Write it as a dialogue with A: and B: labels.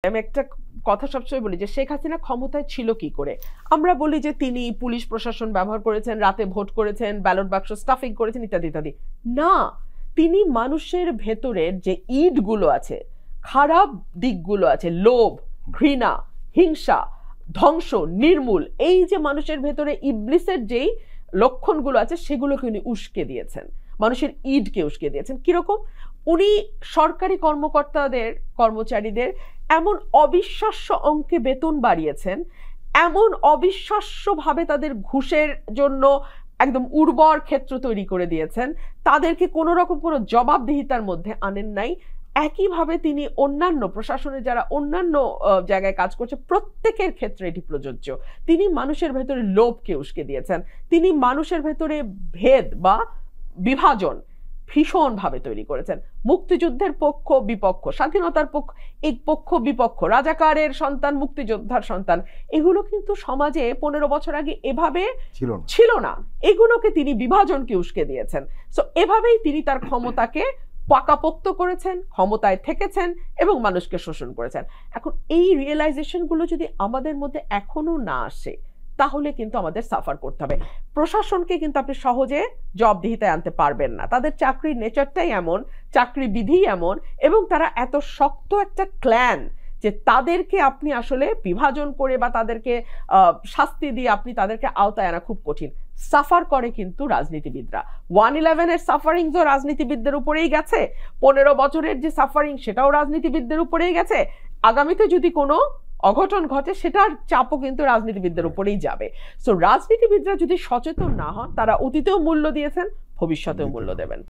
A: আমি একটা কথা সবসময় বলি যে শেখ হাসিনা ক্ষমতায় ছিল কি করে। আমরা বলি যে তিনি পুলিশ প্রশাসন ব্যবহার করেছেন, রাতে ভোট করেছেন, ব্যালট বাক্স স্টাফিং করেছেন ইত্যাদি ইত্যাদি। না, তিনি মানুষের ভেতরের যে ইটগুলো আছে, খারাপ দিকগুলো আছে, লোভ, ঘৃণা, হিংসা, ধ্বংস, নির্মূল, এই যে মানুষের ভেতরে ইবলিসের যেই লক্ষণগুলো আছে সেগুলোকে উনি উস্কে দিয়েছেন, মানুষের ইটকে উস্কে দিয়েছেন। কিরকম? উনি সরকারি কর্মকর্তাদের, কর্মচারীদের এমন অবিশ্বাস্য অঙ্কে বেতন বাড়িয়েছেন, এমন অবিশ্বাস্যভাবে তাদের ঘুষের জন্য একদম উর্বর ক্ষেত্র তৈরি করে দিয়েছেন, তাদেরকে কোনো রকম কোনো জবাবদিহিতার মধ্যে আনেন নাই। একইভাবে তিনি অন্যান্য প্রশাসনের যারা অন্যান্য জায়গায় কাজ করছে প্রত্যেকের ক্ষেত্রে এটি প্রযোজ্য। তিনি মানুষের ভেতরে লোভকে উস্কে দিয়েছেন, তিনি মানুষের ভেতরে ভেদ বা বিভাজন ভীষণভাবে তৈরি করেছেন। মুক্তিযুদ্ধের পক্ষ বিপক্ষ, স্বাধীনতার পক্ষ এক পক্ষ বিপক্ষ, রাজাকারের সন্তান, মুক্তিযোদ্ধার সন্তান, এগুলো কিন্তু সমাজে 15 বছর আগে এভাবে ছিল না। এগুলোকে তিনি বিভাজনকে উস্কে দিয়েছেন। সো এভাবেই তিনি তার ক্ষমতাকে পাকাপোক্ত করেছেন, ক্ষমতায় থেকেছেন এবং মানুষকে শোষণ করেছেন। এখন এই রিয়েলাইজেশনগুলো যদি আমাদের মধ্যে এখনো না আসে তাহলে কিন্তু আমাদের সাফার করতে হবে। প্রশাসনকে কিন্তু আপনি সহজে জবাবদিহিতায় আনতে পারবেন না, তাদের চাকরির নেচারটাই এমন, চাকরি বিধি এমন, এবং তারা এত শক্ত একটা ক্ল্যান যে তাদেরকে আপনি আসলে বিভাজন করে বা তাদেরকে শাস্তি দিয়ে আপনি তাদেরকে আওতায় আনা খুব কঠিন। সাফার করে কিন্তু রাজনীতিবিদরা। 111-এর সাফারিংও রাজনীতিবিদদের উপরেই গেছে, 15 বছরের যে সাফারিং সেটাও রাজনীতিবিদদের উপরেই গেছে। আগামীতে যদি কোনো অঘটন ঘটে সেটার চাপও কিন্তু রাজনীতিবিদদের উপরেই যাবে। সো রাজনীতিবিদরা যদি সচেতন না হন, তারা অতীতেও মূল্য দিয়েছেন, ভবিষ্যতেও মূল্য দেবেন।